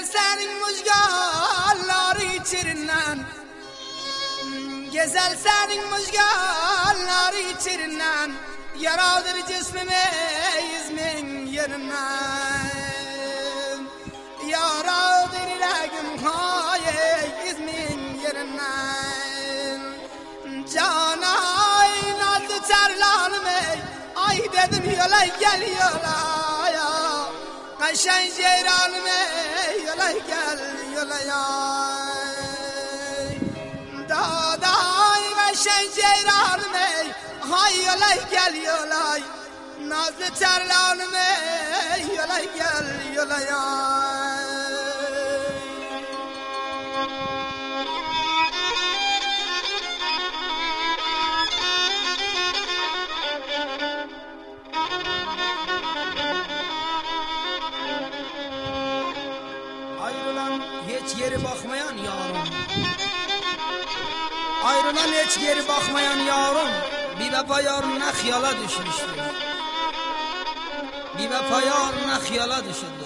Gezel senin müjganları içerinden, gezel senin müjganları içerinden, yaradır cismimi izmin yerinden, yaradır ilagim haye izmin yerinden. Canay nazlı çarlanım ay dedim yola gel yola ya, Kaşan ceyranım yola gel yola ya. Daday kaşan ceyranım hay yola gel yola, nazlı çarlanım yola gel yola ya. Ayrılan hiç geri bakmayan yarım, ayrılan hiç geri bakmayan yarım, bir vefa yarına xiyala düşmüştür, bir vefa yarına xiyala düşürdü.